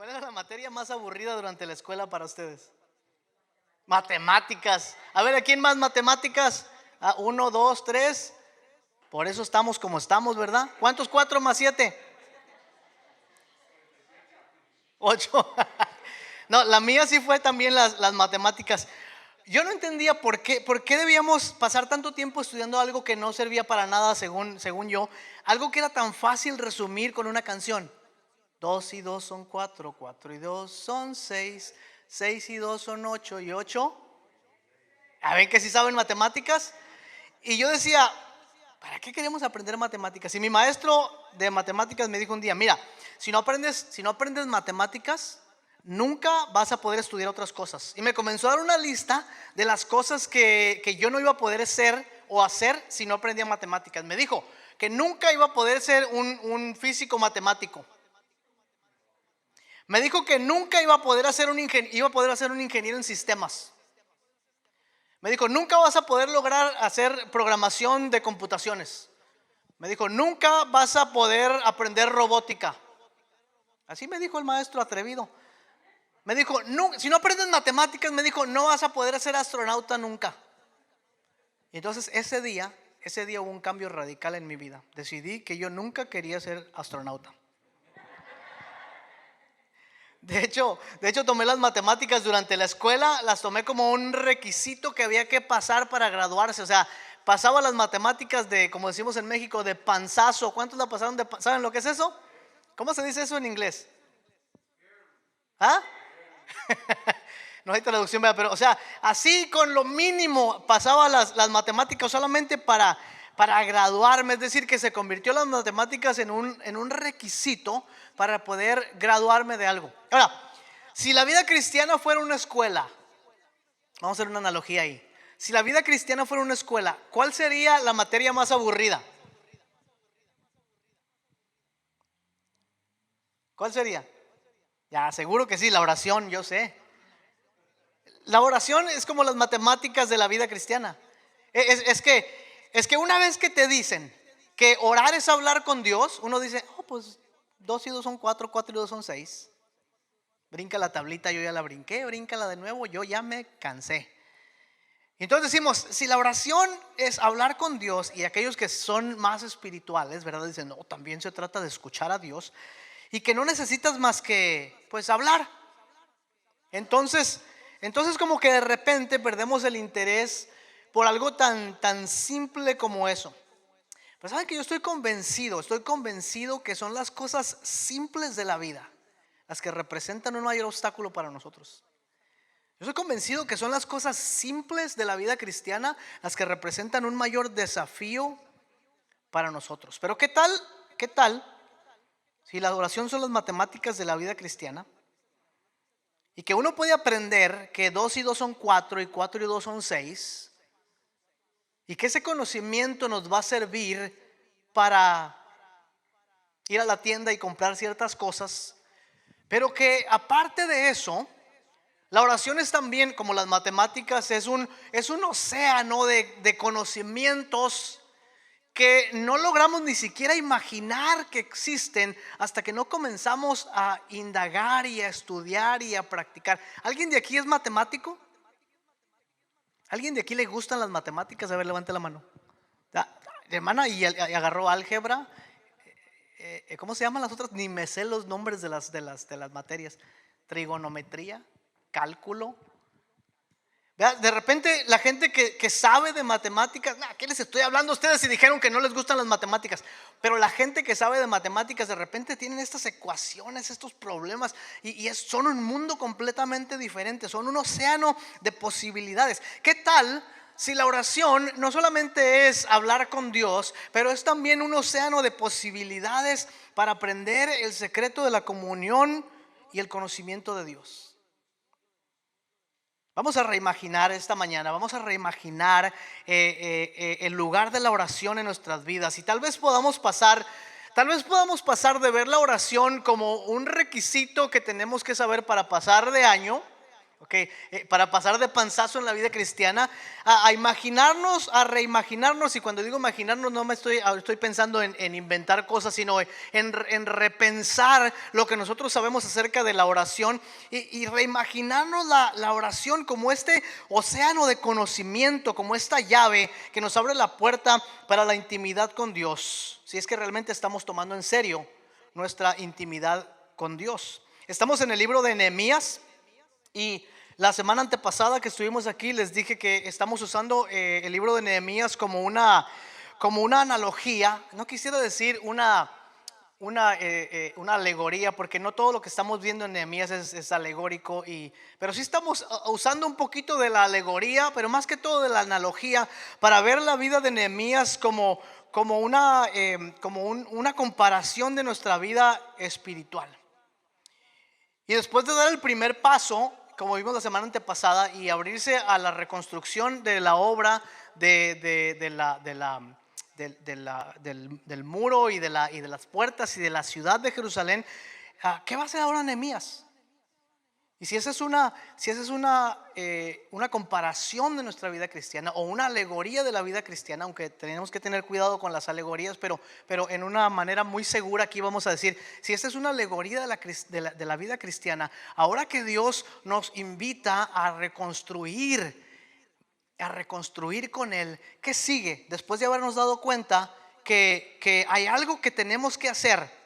¿Cuál era la materia más aburrida durante la escuela para ustedes? Matemáticas. A ver, ¿a quién más matemáticas? Uno, dos, tres. Por eso estamos como estamos, ¿verdad? ¿Cuántos? 4 más 7. 8. No, la mía sí fue también las matemáticas. Yo no entendía por qué debíamos pasar tanto tiempo estudiando algo que no servía para nada, según yo. Algo que era tan fácil resumir con una canción. 2 y 2 son 4, 4 y 2 son 6, 6 y 2 son 8 y 8. A ver que si saben matemáticas. Y yo decía, ¿para qué queremos aprender matemáticas? Y mi maestro de matemáticas me dijo un día, mira, si no aprendes matemáticas, nunca vas a poder estudiar otras cosas. Y me comenzó a dar una lista de las cosas que yo no iba a poder ser o hacer si no aprendía matemáticas. Me dijo que nunca iba a poder ser un físico matemático. Me dijo que nunca iba a poder hacer un ingeniero en sistemas. Me dijo, nunca vas a poder lograr hacer programación de computaciones. Me dijo, nunca vas a poder aprender robótica. Así me dijo el maestro atrevido. Me dijo, si no aprendes matemáticas, me dijo, no vas a poder ser astronauta nunca. Y entonces ese día hubo un cambio radical en mi vida. Decidí que yo nunca quería ser astronauta. De hecho, tomé las matemáticas durante la escuela, las tomé como un requisito que había que pasar para graduarse. O sea, pasaba las matemáticas de, como decimos en México, de panzazo. ¿Cuántos la pasaron ¿saben lo que es eso? ¿Cómo se dice eso en inglés? ¿Ah? No hay traducción, pero o sea, así con lo mínimo pasaba las matemáticas solamente para graduarme. Es decir, que se convirtió las matemáticas en un requisito para poder graduarme de algo. Ahora, si la vida cristiana fuera una escuela, vamos a hacer una analogía ahí. Si la vida cristiana fuera una escuela, ¿cuál sería la materia más aburrida? ¿Cuál sería? Ya, seguro que sí, la oración, yo sé. La oración es como las matemáticas de la vida cristiana. Es que una vez que te dicen que orar es hablar con Dios, uno dice, pues 2 y 2 son 4, 4 y 2 son 6. Brinca la tablita, yo ya la brinqué, bríncala de nuevo, yo ya me cansé. Entonces decimos, si la oración es hablar con Dios, y aquellos que son más espirituales, ¿verdad? Dicen, no, también se trata de escuchar a Dios, y que no necesitas más que, pues, hablar. Entonces como que de repente perdemos el interés por algo tan simple como eso. Pero saben que yo estoy convencido que son las cosas simples de la vida las que representan un mayor obstáculo para nosotros. Yo estoy convencido que son las cosas simples de la vida cristiana las que representan un mayor desafío para nosotros. Pero ¿qué tal si la adoración son las matemáticas de la vida cristiana? Y que uno puede aprender que 2 y 2 son 4 y 4 y 2 son 6. Y que ese conocimiento nos va a servir para ir a la tienda y comprar ciertas cosas. Pero que aparte de eso, la oración es también, como las matemáticas, es un océano de conocimientos que no logramos ni siquiera imaginar que existen hasta que no comenzamos a indagar y a estudiar y a practicar. ¿Alguien de aquí es matemático? ¿Alguien de aquí le gustan las matemáticas? A ver, levante la mano. Hermana, y agarró álgebra. ¿Cómo se llaman las otras? Ni me sé los nombres de las materias. Trigonometría, cálculo. De repente la gente que sabe de matemáticas, ¿qué les estoy hablando a ustedes si dijeron que no les gustan las matemáticas? Pero la gente que sabe de matemáticas de repente tienen estas ecuaciones, estos problemas, y son un mundo completamente diferente, son un océano de posibilidades. ¿Qué tal si la oración no solamente es hablar con Dios, pero es también un océano de posibilidades para aprender el secreto de la comunión y el conocimiento de Dios? Vamos a reimaginar esta mañana, vamos a reimaginar el lugar de la oración en nuestras vidas. Y tal vez podamos pasar de ver la oración como un requisito que tenemos que saber para pasar de año, ¿ok? Para pasar de panzazo en la vida cristiana, a imaginarnos, a reimaginarnos. Y cuando digo imaginarnos, no estoy pensando en inventar cosas, sino en repensar lo que nosotros sabemos acerca de la oración y reimaginarnos la oración como este océano de conocimiento, como esta llave que nos abre la puerta para la intimidad con Dios, si es que realmente estamos tomando en serio nuestra intimidad con Dios. Estamos en el libro de Nehemías. Y la semana antepasada que estuvimos aquí les dije que estamos usando el libro de Nehemías como una analogía. No quisiera decir una alegoría, porque no todo lo que estamos viendo en Nehemías es alegórico, pero sí estamos usando un poquito de la alegoría, pero más que todo de la analogía, para ver la vida de Nehemías como una comparación de nuestra vida espiritual. Y después de dar el primer paso, como vimos la semana antepasada, y abrirse a la reconstrucción de la obra del muro y de las puertas y de la ciudad de Jerusalén, ¿qué va a hacer ahora Nehemías? Y si esa es una comparación de nuestra vida cristiana, o una alegoría de la vida cristiana, aunque tenemos que tener cuidado con las alegorías, pero en una manera muy segura aquí vamos a decir, si esta es una alegoría de la vida cristiana, ahora que Dios nos invita a reconstruir con Él, ¿qué sigue? Después de habernos dado cuenta que hay algo que tenemos que hacer.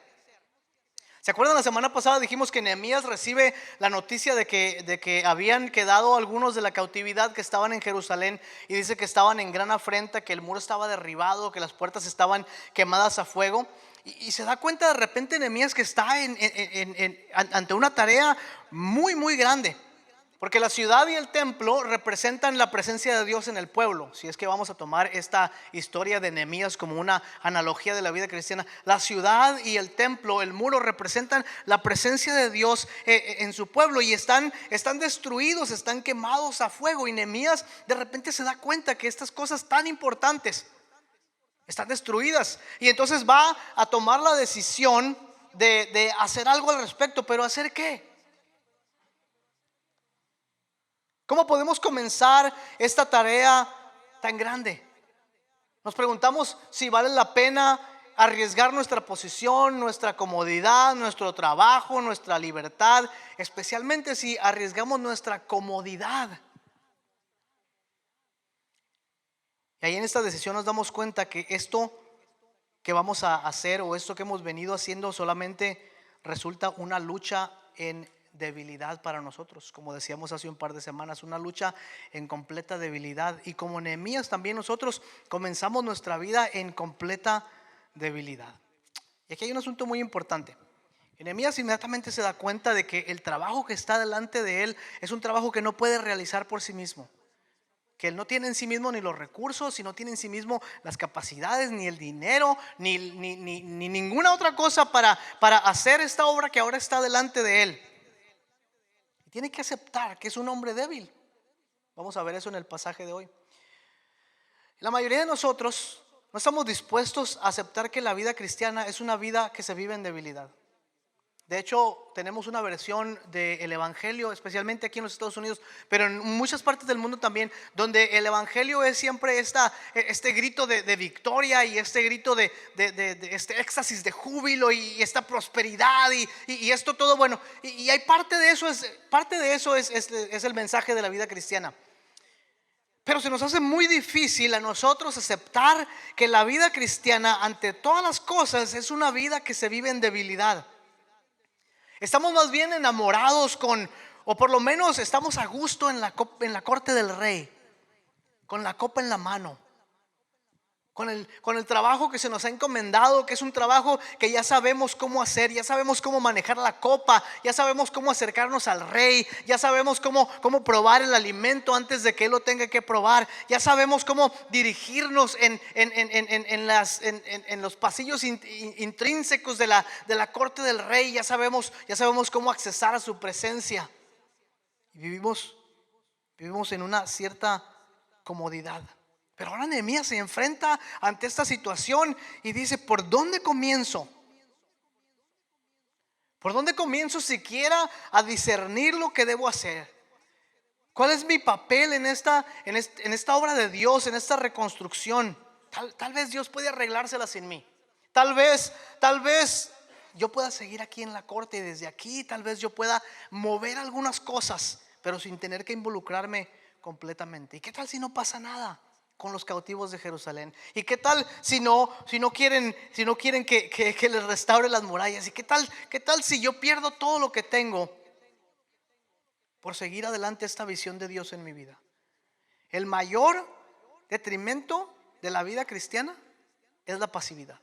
¿Se acuerdan? La semana pasada dijimos que Nehemías recibe la noticia de que habían quedado algunos de la cautividad que estaban en Jerusalén, y dice que estaban en gran afrenta, que el muro estaba derribado, que las puertas estaban quemadas a fuego. Y se da cuenta de repente Nehemías que está ante una tarea muy, muy grande. Porque la ciudad y el templo representan la presencia de Dios en el pueblo. Si es que vamos a tomar esta historia de Nehemías como una analogía de la vida cristiana, la ciudad y el templo, el muro, representan la presencia de Dios en su pueblo, y están destruidos, están quemados a fuego. Y Nehemías de repente se da cuenta que estas cosas tan importantes están destruidas, y entonces va a tomar la decisión de hacer algo al respecto. ¿Pero hacer qué? ¿Cómo podemos comenzar esta tarea tan grande? Nos preguntamos si vale la pena arriesgar nuestra posición, nuestra comodidad, nuestro trabajo, nuestra libertad, especialmente si arriesgamos nuestra comodidad. Y ahí en esta decisión nos damos cuenta que esto que vamos a hacer, o esto que hemos venido haciendo, solamente resulta una lucha en debilidad para nosotros. Como decíamos hace un par de semanas, una lucha en completa debilidad. Y como Nehemías, también nosotros comenzamos nuestra vida en completa debilidad. Y aquí hay un asunto muy importante. Nehemías inmediatamente se da cuenta de que el trabajo que está delante de él es un trabajo que no puede realizar por sí mismo, que él no tiene en sí mismo ni los recursos, y no tiene en sí mismo las capacidades, ni el dinero, ni ninguna otra cosa para hacer esta obra que ahora está delante de él. Y tiene que aceptar que es un hombre débil. Vamos a ver eso en el pasaje de hoy. La mayoría de nosotros no estamos dispuestos a aceptar que la vida cristiana es una vida que se vive en debilidad. De hecho, tenemos una versión del Evangelio, especialmente aquí en los Estados Unidos, pero en muchas partes del mundo también, donde el Evangelio es siempre este grito de victoria, y este grito de este éxtasis de júbilo, y esta prosperidad, y esto todo bueno. Y hay parte de eso es el mensaje de la vida cristiana. Pero se nos hace muy difícil a nosotros aceptar que la vida cristiana, ante todas las cosas, es una vida que se vive en debilidad. Estamos más bien enamorados o por lo menos estamos a gusto en la corte del rey, con la copa en la mano, con el trabajo que se nos ha encomendado, que es un trabajo que ya sabemos cómo hacer, ya sabemos cómo manejar la copa, ya sabemos cómo acercarnos al rey, ya sabemos cómo probar el alimento antes de que él lo tenga que probar, ya sabemos cómo dirigirnos en los pasillos intrínsecos de la corte del rey, ya sabemos cómo accesar a su presencia. Y vivimos en una cierta comodidad. Pero ahora Nehemías se enfrenta ante esta situación y dice: ¿por dónde comienzo? ¿Por dónde comienzo siquiera a discernir lo que debo hacer? ¿Cuál es mi papel en esta obra de Dios, en esta reconstrucción? Tal vez Dios puede arreglársela sin mí. Tal vez yo pueda seguir aquí en la corte y desde aquí tal vez yo pueda mover algunas cosas, pero sin tener que involucrarme completamente. ¿Y qué tal si no pasa nada con los cautivos de Jerusalén? ¿Y qué tal si no quieren que les restaure las murallas? ¿Y qué tal si yo pierdo todo lo que tengo por seguir adelante esta visión de Dios en mi vida? El mayor detrimento de la vida cristiana es la pasividad.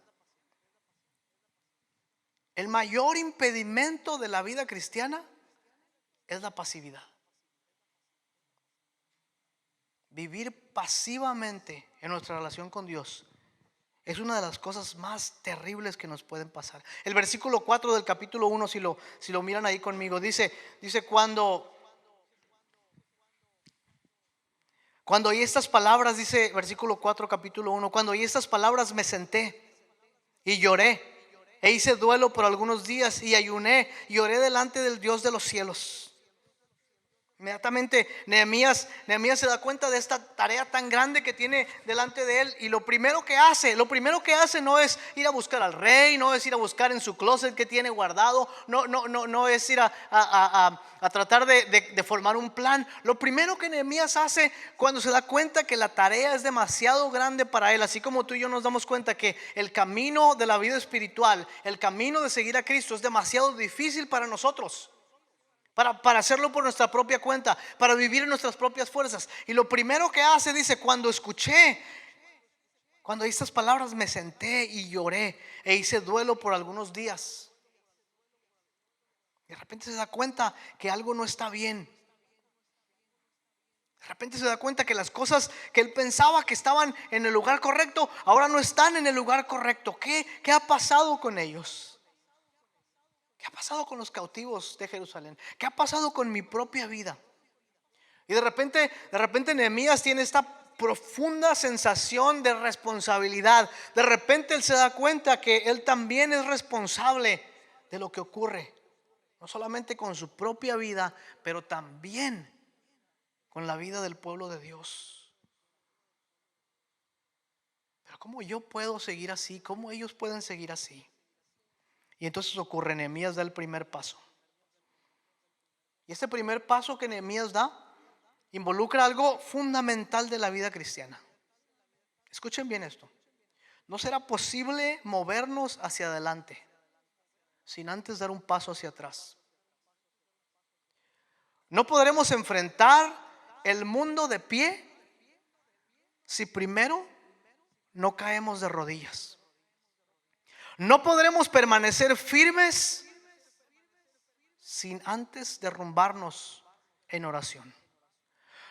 El mayor impedimento de la vida cristiana es la pasividad. Vivir pasivamente en nuestra relación con Dios es una de las cosas más terribles que nos pueden pasar. El versículo 4 del capítulo 1, si lo miran ahí conmigo, dice cuando oí estas palabras, dice versículo 4 capítulo 1, cuando oí estas palabras me senté y lloré e hice duelo por algunos días y ayuné y oré delante del Dios de los cielos. Inmediatamente Nehemías se da cuenta de esta tarea tan grande que tiene delante de él, y lo primero que hace no es ir a buscar al rey, no es ir a buscar en su closet que tiene guardado, no es ir a tratar de formar un plan. Lo primero que Nehemías hace cuando se da cuenta que la tarea es demasiado grande para él, así como tú y yo nos damos cuenta que el camino de la vida espiritual, el camino de seguir a Cristo es demasiado difícil para nosotros, para hacerlo por nuestra propia cuenta, para vivir en nuestras propias fuerzas. Y lo primero que hace, dice, cuando estas palabras me senté y lloré e hice duelo por algunos días. De repente se da cuenta que algo no está bien. De repente se da cuenta que las cosas que él pensaba que estaban en el lugar correcto, ahora no están en el lugar correcto. ¿Qué ha pasado con ellos? ¿Qué ha pasado con los cautivos de Jerusalén? ¿Qué ha pasado con mi propia vida? Y de repente Nehemías tiene esta profunda sensación de responsabilidad. De repente él se da cuenta que él también es responsable de lo que ocurre, no solamente con su propia vida, pero también con la vida del pueblo de Dios. Pero ¿cómo yo puedo seguir así? ¿Cómo ellos pueden seguir así? Y entonces ocurre, Nehemías da el primer paso. Y este primer paso que Nehemías da involucra algo fundamental de la vida cristiana. Escuchen bien esto. No será posible movernos hacia adelante sin antes dar un paso hacia atrás. No podremos enfrentar el mundo de pie si primero no caemos de rodillas. No podremos permanecer firmes sin antes derrumbarnos en oración.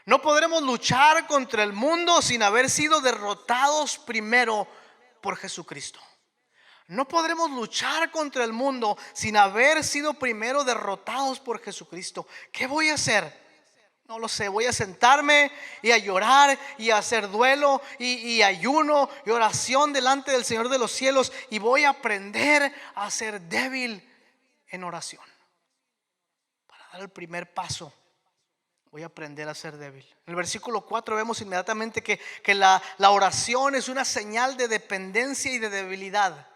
No podremos luchar contra el mundo sin haber sido derrotados primero por Jesucristo. No podremos luchar contra el mundo sin haber sido primero derrotados por Jesucristo. ¿Qué voy a hacer? No lo sé. Voy a sentarme y a llorar y a hacer duelo y ayuno y oración delante del Señor de los cielos, y voy a aprender a ser débil en oración. Para dar el primer paso voy a aprender a ser débil. En el versículo 4 vemos inmediatamente que la oración es una señal de dependencia y de debilidad.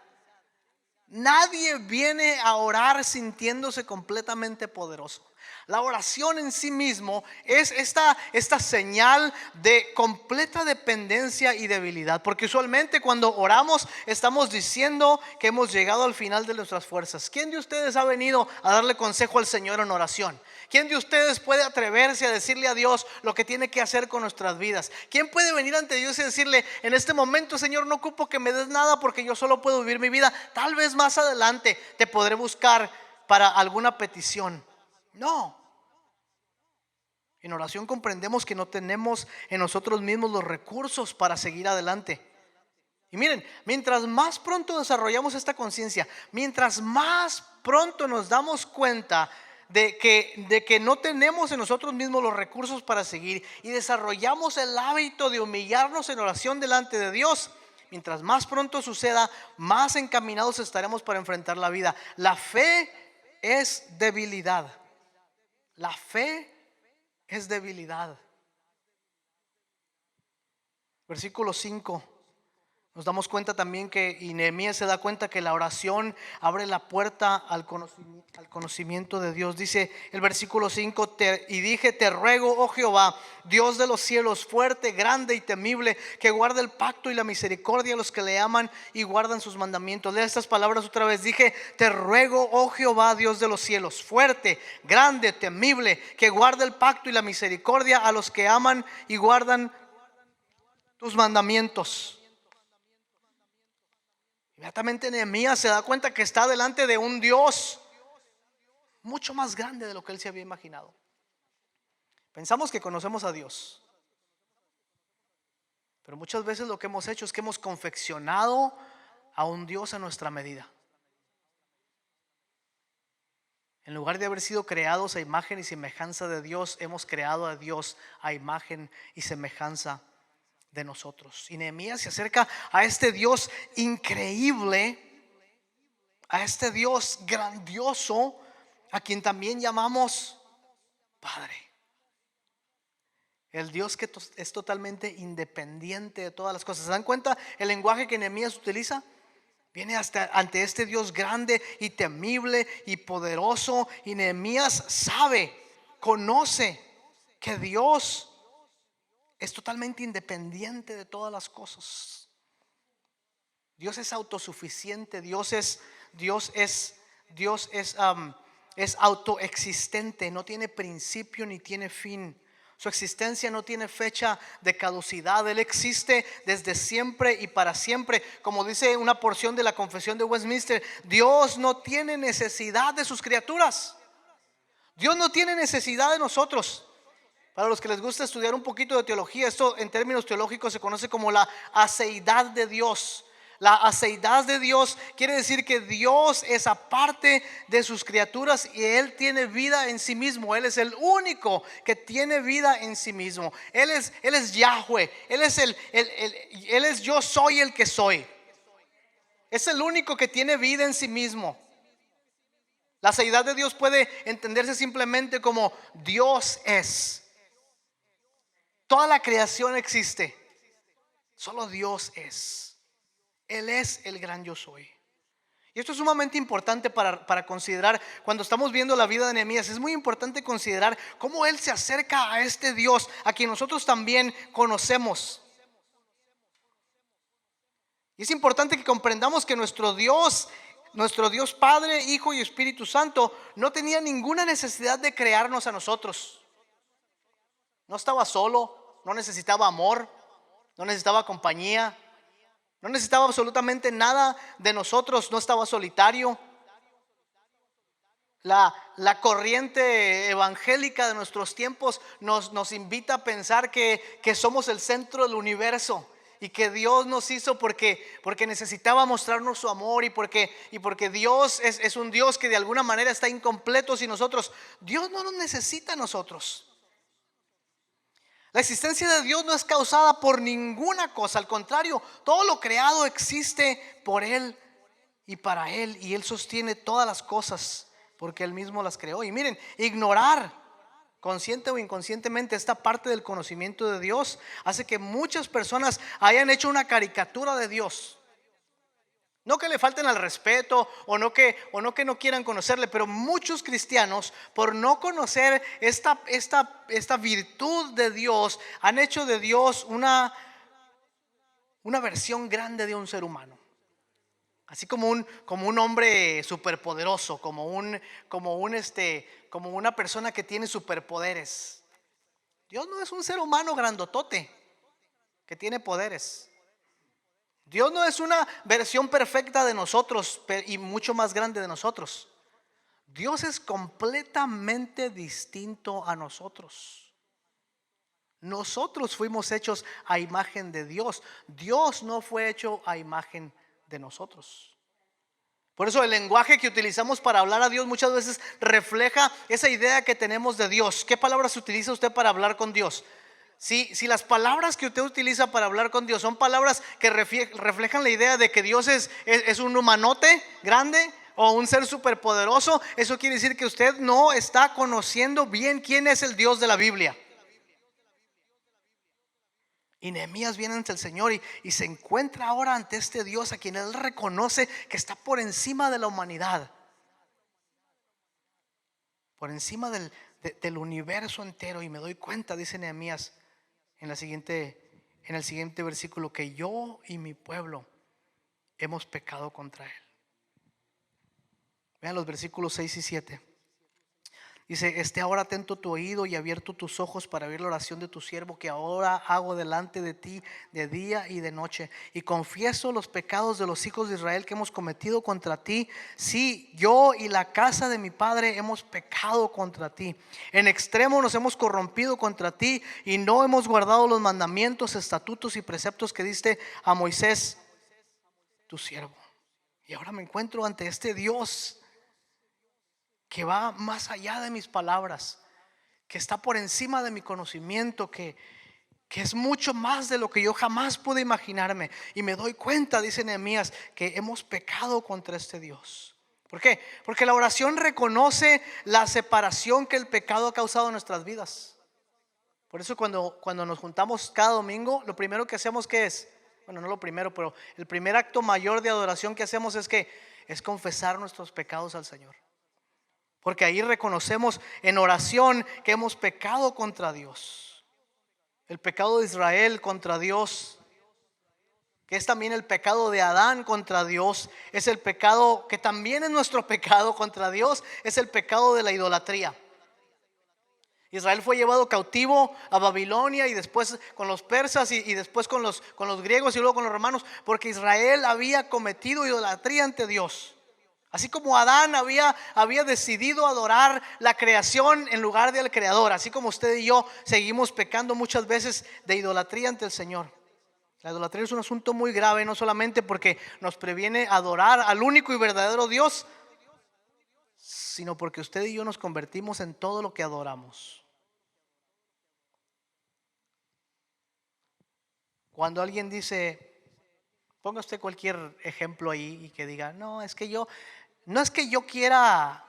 Nadie viene a orar sintiéndose completamente poderoso. La oración en sí mismo es esta señal de completa dependencia y debilidad, porque usualmente cuando oramos estamos diciendo que hemos llegado al final de nuestras fuerzas. ¿Quién de ustedes ha venido a darle consejo al Señor en oración? ¿Quién de ustedes puede atreverse a decirle a Dios lo que tiene que hacer con nuestras vidas? ¿Quién puede venir ante Dios y decirle: en este momento, Señor, no ocupo que me des nada porque yo solo puedo vivir mi vida, tal vez más adelante te podré buscar para alguna petición? No. En oración comprendemos que no tenemos en nosotros mismos los recursos para seguir adelante. Y miren, mientras más pronto desarrollamos esta conciencia, mientras más pronto nos damos cuenta de que no tenemos en nosotros mismos los recursos para seguir, y desarrollamos el hábito de humillarnos en oración delante de Dios, mientras más pronto suceda, más encaminados estaremos para enfrentar la vida. La fe es debilidad. La fe es debilidad. Versículo 5. Nos damos cuenta también que, y Nehemías se da cuenta que la oración abre la puerta al conocimiento de Dios. Dice el versículo 5, y dije, te ruego, oh Jehová, Dios de los cielos, fuerte, grande y temible, que guarde el pacto y la misericordia a los que le aman y guardan sus mandamientos. Lea estas palabras otra vez. Dije, te ruego, oh Jehová, Dios de los cielos, fuerte, grande, temible, que guarde el pacto y la misericordia a los que aman y guardan tus mandamientos. Inmediatamente Nehemías se da cuenta que está delante de un Dios mucho más grande de lo que él se había imaginado. Pensamos que conocemos a Dios, pero muchas veces lo que hemos hecho es que hemos confeccionado a un Dios a nuestra medida. En lugar de haber sido creados a imagen y semejanza de Dios, hemos creado a Dios a imagen y semejanza de nosotros. Y Nehemías se acerca a este Dios increíble, a este Dios grandioso, a quien también llamamos Padre. El Dios que es totalmente independiente de todas las cosas. ¿Se dan cuenta el lenguaje que Nehemías utiliza? Viene ante este Dios grande y temible y poderoso, y Nehemías sabe, conoce que Dios es totalmente independiente de todas las cosas. Dios es autosuficiente. Dios es autoexistente. No tiene principio ni tiene fin. Su existencia no tiene fecha de caducidad. Él existe desde siempre y para siempre. Como dice una porción de la Confesión de Westminster, Dios no tiene necesidad de sus criaturas. Dios no tiene necesidad de nosotros. Para los que les gusta estudiar un poquito de teología, esto en términos teológicos se conoce como la aceidad de Dios. La aceidad de Dios quiere decir que Dios es aparte de sus criaturas y Él tiene vida en sí mismo. Él es el único que tiene vida en sí mismo. Él es Yahweh. Él es yo soy el que soy. Es el único que tiene vida en sí mismo. La aceidad de Dios puede entenderse simplemente como Dios es. Toda la creación existe, solo Dios es. Él es el gran yo soy. Y esto es sumamente importante para considerar cuando estamos viendo la vida de Nehemías. Es muy importante considerar cómo él se acerca a este Dios a quien nosotros también conocemos. Y es importante que comprendamos que nuestro Dios Padre, Hijo y Espíritu Santo no tenía ninguna necesidad de crearnos a nosotros. No estaba solo, no necesitaba amor, no necesitaba compañía, no necesitaba absolutamente nada de nosotros, no estaba solitario. La corriente evangélica de nuestros tiempos nos invita a pensar que somos el centro del universo y que Dios nos hizo porque necesitaba mostrarnos su amor y porque Dios es un Dios que de alguna manera está incompleto sin nosotros. Dios no nos necesita a nosotros. La existencia de Dios no es causada por ninguna cosa. Al contrario, todo lo creado existe por Él y para Él. Y Él sostiene todas las cosas porque Él mismo las creó. Y miren, ignorar consciente o inconscientemente esta parte del conocimiento de Dios hace que muchas personas hayan hecho una caricatura de Dios. No que le falten al respeto o no que no quieran conocerle, pero muchos cristianos, por no conocer esta virtud de Dios, han hecho de Dios una versión grande de un ser humano. Así como un hombre superpoderoso, como una persona que tiene superpoderes. Dios no es un ser humano grandotote que tiene poderes. Dios no es una versión perfecta de nosotros y mucho más grande de nosotros. Dios es completamente distinto a nosotros. Nosotros fuimos hechos a imagen de Dios. Dios no fue hecho a imagen de nosotros. Por eso el lenguaje que utilizamos para hablar a Dios muchas veces refleja esa idea que tenemos de Dios. ¿Qué palabras utiliza usted para hablar con Dios? Si las palabras que usted utiliza para hablar con Dios son palabras que reflejan la idea de que Dios es un humanote grande, o un ser superpoderoso, eso quiere decir que usted no está conociendo bien quién es el Dios de la Biblia. Y Nehemías viene ante el Señor y se encuentra ahora ante este Dios a quien él reconoce que está por encima de la humanidad, por encima del universo entero. Y me doy cuenta, dice Nehemías en el siguiente versículo, que yo y mi pueblo hemos pecado contra él. Vean los versículos 6 y 7. Dice: esté ahora atento tu oído y abierto tus ojos para oír la oración de tu siervo, que ahora hago delante de ti de día y de noche, y confieso los pecados de los hijos de Israel que hemos cometido contra ti. Sí, yo y la casa de mi padre hemos pecado contra ti. En extremo nos hemos corrompido contra ti y no hemos guardado los mandamientos, estatutos y preceptos que diste a Moisés, tu siervo. Y ahora me encuentro ante este Dios que va más allá de mis palabras, que está por encima de mi conocimiento, que es mucho más de lo que yo jamás pude imaginarme. Y me doy cuenta, dice Nehemías, que hemos pecado contra este Dios. ¿Por qué? Porque la oración reconoce la separación que el pecado ha causado en nuestras vidas. Por eso cuando nos juntamos cada domingo, lo primero que hacemos, ¿qué es? Bueno, no lo primero, pero el primer acto mayor de adoración que hacemos es confesar nuestros pecados al Señor. Porque ahí reconocemos en oración que hemos pecado contra Dios. El pecado de Israel contra Dios, que es también el pecado de Adán contra Dios, es el pecado que también es nuestro pecado contra Dios, es el pecado de la idolatría. Israel fue llevado cautivo a Babilonia y después con los persas y después con los griegos y luego con los romanos, porque Israel había cometido idolatría ante Dios. Así como Adán había decidido adorar la creación en lugar del creador, así como usted y yo seguimos pecando muchas veces de idolatría ante el Señor. La idolatría es un asunto muy grave, no solamente porque nos previene adorar al único y verdadero Dios, sino porque usted y yo nos convertimos en todo lo que adoramos. Cuando alguien dice, ponga usted cualquier ejemplo ahí y que diga, no es que yo quiera,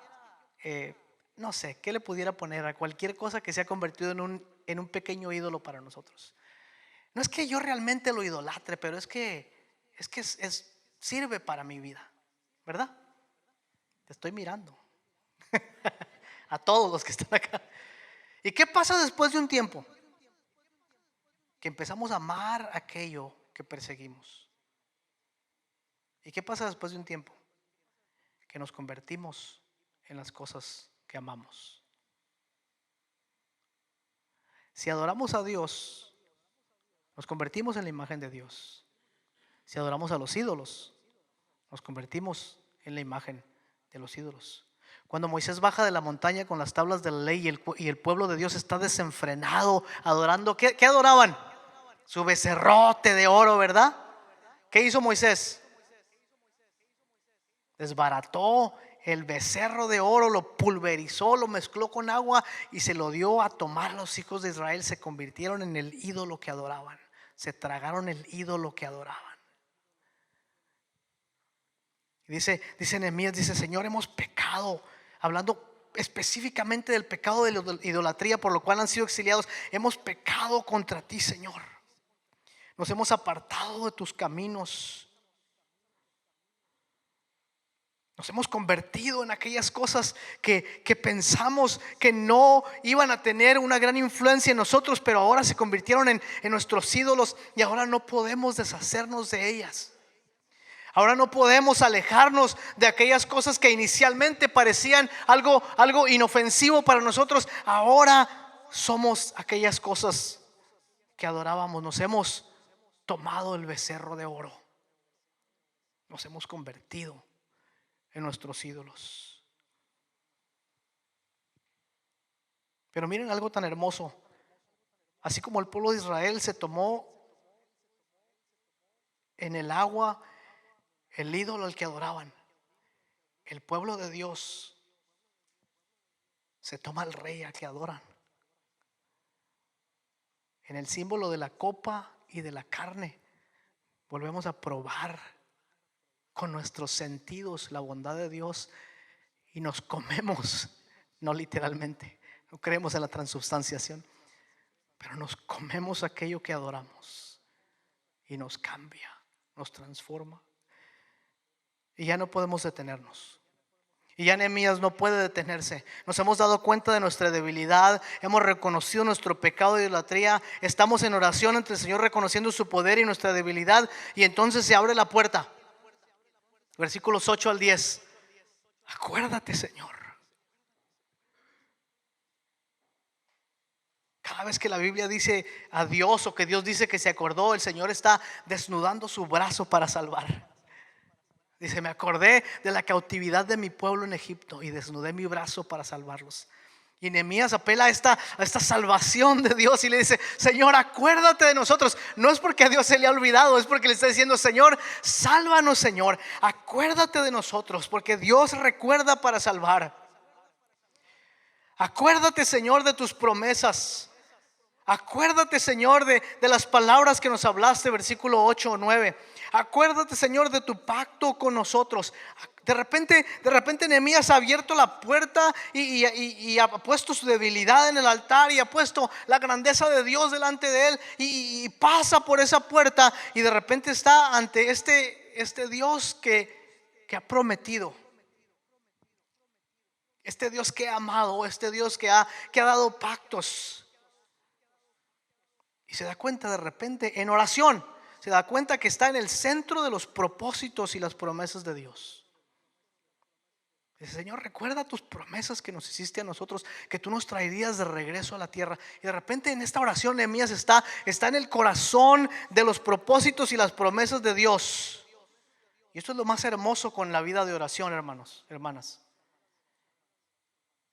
no sé, ¿qué le pudiera poner a cualquier cosa que se ha convertido en un pequeño ídolo para nosotros? No es que yo realmente lo idolatre, pero es que sirve para mi vida, ¿verdad? Te estoy mirando a todos los que están acá. ¿Y qué pasa después de un tiempo? Que empezamos a amar aquello que perseguimos. ¿Y qué pasa después de un tiempo? Que nos convertimos en las cosas que amamos. Si adoramos a Dios, nos convertimos en la imagen de Dios. Si adoramos a los ídolos, nos convertimos en la imagen de los ídolos. Cuando Moisés baja de la montaña con las tablas de la ley y el pueblo de Dios está desenfrenado adorando, ¿qué adoraban? Su becerrote de oro, ¿verdad? ¿Qué hizo Moisés? Desbarató el becerro de oro, lo pulverizó, lo mezcló con agua y se lo dio a tomar. Los hijos de Israel se convirtieron en el ídolo que adoraban. Se tragaron el ídolo que adoraban. Y dice Nehemías, dice: Señor, hemos pecado, hablando específicamente del pecado de la idolatría por lo cual han sido exiliados. Hemos pecado contra ti, Señor. Nos hemos apartado de tus caminos. Nos hemos convertido en aquellas cosas que pensamos que no iban a tener una gran influencia en nosotros, pero ahora se convirtieron en nuestros ídolos y ahora no podemos deshacernos de ellas. Ahora no podemos alejarnos de aquellas cosas que inicialmente parecían algo inofensivo para nosotros. Ahora somos aquellas cosas que adorábamos. Nos hemos tomado el becerro de oro. Nos hemos convertido en nuestros ídolos. Pero miren algo tan hermoso. Así como el pueblo de Israel se tomó en el agua el ídolo al que adoraban, el pueblo de Dios se toma al rey al que adoran. En el símbolo de la copa y de la carne volvemos a probar con nuestros sentidos la bondad de Dios y nos comemos, no literalmente, no creemos en la transubstanciación, pero nos comemos aquello que adoramos y nos cambia, nos transforma. Y ya no podemos detenernos. Y ya Nehemías no puede detenerse. Nos hemos dado cuenta de nuestra debilidad, hemos reconocido nuestro pecado de idolatría, estamos en oración ante el Señor reconociendo su poder y nuestra debilidad, y entonces se abre la puerta. Versículos 8 al 10. Acuérdate, Señor. Cada vez que la Biblia dice a Dios, o que Dios dice que se acordó, el Señor está desnudando su brazo para salvar. Dice: me acordé de la cautividad de mi pueblo en Egipto y desnudé mi brazo para salvarlos. Y Nehemías apela a esta salvación de Dios y le dice: Señor, acuérdate de nosotros. No es porque a Dios se le ha olvidado, es porque le está diciendo: Señor, sálvanos, Señor, acuérdate de nosotros, porque Dios recuerda para salvar. Acuérdate, Señor, de tus promesas. Acuérdate, Señor, de las palabras que nos hablaste, versículo 8 o 9. Acuérdate, Señor, de tu pacto con nosotros. De repente Nehemías ha abierto la puerta y ha puesto su debilidad en el altar, y ha puesto la grandeza de Dios delante de él, y pasa por esa puerta, y de repente está ante este Dios que ha prometido, este Dios que ha amado, este Dios que ha dado pactos. Y se da cuenta de repente, en oración, se da cuenta que está en el centro de los propósitos y las promesas de Dios. Dice: Señor, recuerda tus promesas que nos hiciste a nosotros, que tú nos traerías de regreso a la tierra. Y de repente en esta oración Nehemías está en el corazón de los propósitos y las promesas de Dios. Y esto es lo más hermoso con la vida de oración, hermanos, hermanas,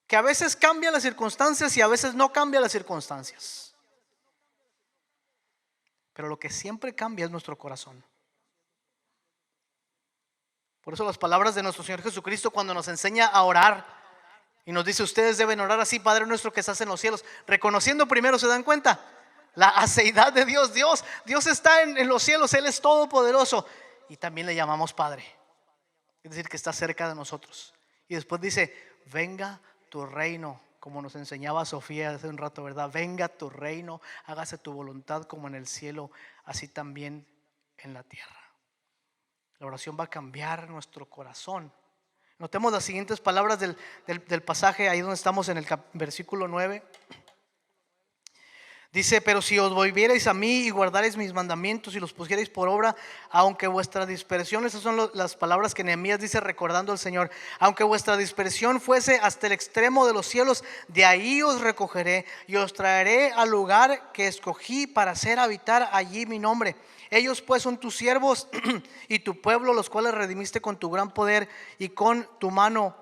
que a veces cambian las circunstancias y a veces no cambian las circunstancias, pero lo que siempre cambia es nuestro corazón. Por eso las palabras de nuestro Señor Jesucristo, cuando nos enseña a orar y nos dice: ustedes deben orar así: Padre nuestro que estás en los cielos, reconociendo primero, ¿se dan cuenta? La aceidad de Dios. Dios está en los cielos, Él es todopoderoso, y también le llamamos Padre, es decir, que está cerca de nosotros. Y después dice: venga tu reino, como nos enseñaba Sofía hace un rato, ¿verdad? Venga tu reino, hágase tu voluntad como en el cielo, así también en la tierra. La oración va a cambiar nuestro corazón. Notemos las siguientes palabras del pasaje, ahí donde estamos en el versículo 9. Dice: pero si os volvierais a mí y guardaréis mis mandamientos y los pusierais por obra, aunque vuestra dispersión, esas son las palabras que Nehemías dice recordando al Señor, aunque vuestra dispersión fuese hasta el extremo de los cielos, de ahí os recogeré y os traeré al lugar que escogí para hacer habitar allí mi nombre. Ellos pues son tus siervos y tu pueblo, los cuales redimiste con tu gran poder y con tu mano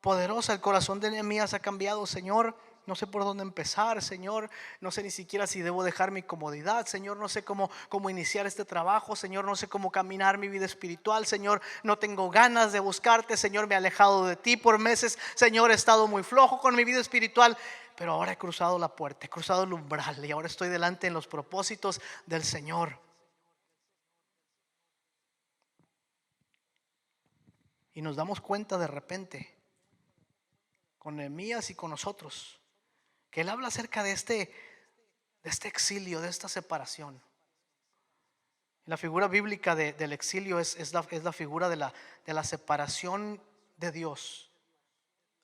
poderosa. El corazón de Nehemías ha cambiado. Señor, no sé por dónde empezar, Señor. No sé ni siquiera si debo dejar mi comodidad, Señor. No sé cómo iniciar este trabajo, Señor. No sé cómo caminar mi vida espiritual, Señor. No tengo ganas de buscarte, Señor. Me he alejado de ti por meses, Señor. He estado muy flojo con mi vida espiritual, pero ahora he cruzado la puerta, he cruzado el umbral, y ahora estoy delante en los propósitos del Señor. Y nos damos cuenta de repente, con Nehemías y con nosotros, que él habla acerca de este exilio, de esta separación. La figura bíblica del exilio es la figura de la separación de Dios.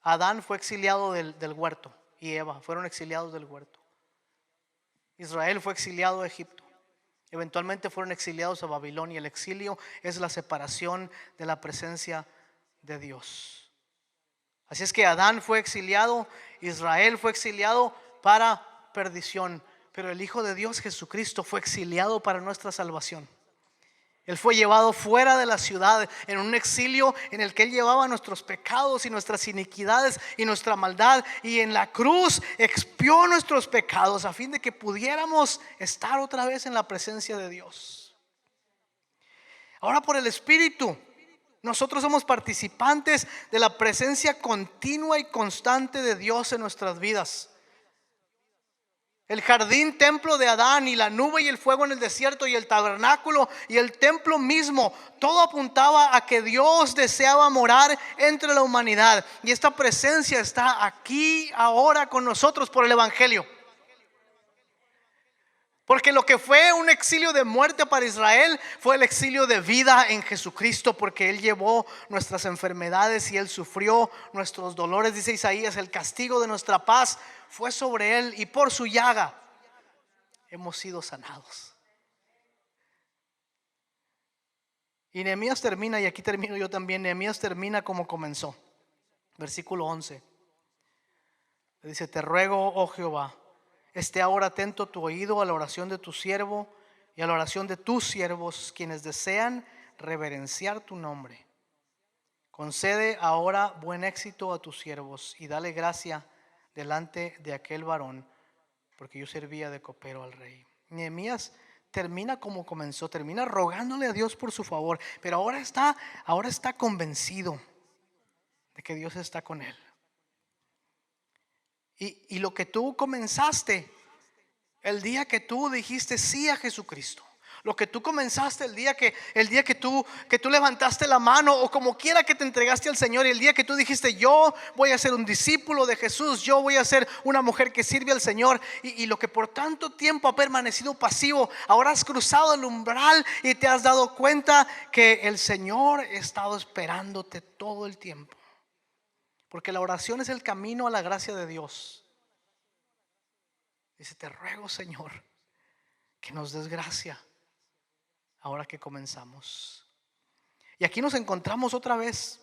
Adán fue exiliado del huerto, y Eva fueron exiliados del huerto. Israel fue exiliado a Egipto. Eventualmente fueron exiliados a Babilonia. El exilio es la separación de la presencia de Dios. Así es que Adán fue exiliado, Israel fue exiliado para perdición, pero el Hijo de Dios, Jesucristo, fue exiliado para nuestra salvación. Él fue llevado fuera de la ciudad en un exilio en el que Él llevaba nuestros pecados y nuestras iniquidades y nuestra maldad, y en la cruz expió nuestros pecados a fin de que pudiéramos estar otra vez en la presencia de Dios. Ahora, por el Espíritu, nosotros somos participantes de la presencia continua y constante de Dios en nuestras vidas. El jardín, templo de Adán, y la nube y el fuego en el desierto, y el tabernáculo y el templo mismo, todo apuntaba a que Dios deseaba morar entre la humanidad. Y esta presencia está aquí ahora con nosotros por el evangelio. Porque lo que fue un exilio de muerte para Israel fue el exilio de vida en Jesucristo, porque Él llevó nuestras enfermedades y Él sufrió nuestros dolores. Dice Isaías, el castigo de nuestra paz fue sobre Él, y por su llaga hemos sido sanados. Y Nehemías termina, y aquí termino yo también. Nehemías termina como comenzó. Versículo 11. Dice: te ruego, oh Jehová, esté ahora atento tu oído a la oración de tu siervo y a la oración de tus siervos, quienes desean reverenciar tu nombre. Concede ahora buen éxito a tus siervos y dale gracia delante de aquel varón, porque yo servía de copero al rey. Nehemías termina como comenzó, termina rogándole a Dios por su favor, pero ahora está convencido de que Dios está con él. Y lo que tú comenzaste el día que tú dijiste sí a Jesucristo, lo que tú comenzaste el día que tú levantaste la mano, o como quiera que te entregaste al Señor, y el día que tú dijiste: yo voy a ser un discípulo de Jesús, yo voy a ser una mujer que sirve al Señor, y lo que por tanto tiempo ha permanecido pasivo, ahora has cruzado el umbral y te has dado cuenta que el Señor ha estado esperándote todo el tiempo. Porque la oración es el camino a la gracia de Dios. Dice: te ruego, Señor, que nos des gracia ahora que comenzamos. Y aquí nos encontramos otra vez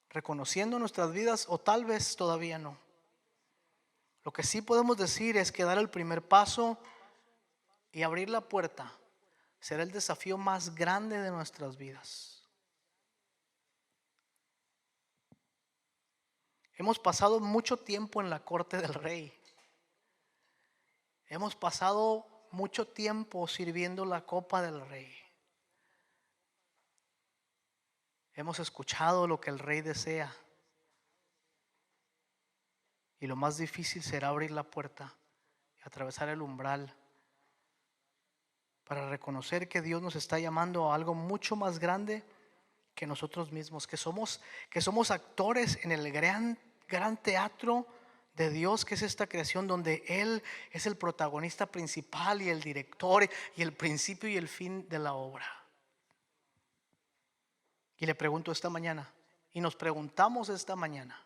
reconociendo nuestras vidas, o tal vez todavía no. Lo que sí podemos decir es que dar el primer paso y abrir la puerta será el desafío más grande de nuestras vidas. Hemos pasado mucho tiempo en la corte del rey. Hemos pasado mucho tiempo sirviendo la copa del rey. Hemos escuchado lo que el rey desea. Y lo más difícil será abrir la puerta y atravesar el umbral para reconocer que Dios nos está llamando a algo mucho más grande que nosotros mismos, que somos actores en el gran teatro de Dios, que es esta creación donde Él es el protagonista principal y el director y el principio y el fin de la obra. Y le pregunto esta mañana, y nos preguntamos esta mañana: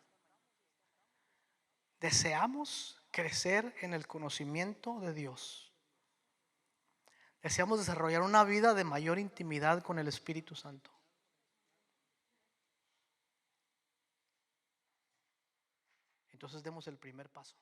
¿deseamos crecer en el conocimiento de Dios? ¿Deseamos desarrollar una vida de mayor intimidad con el Espíritu Santo? Entonces demos el primer paso.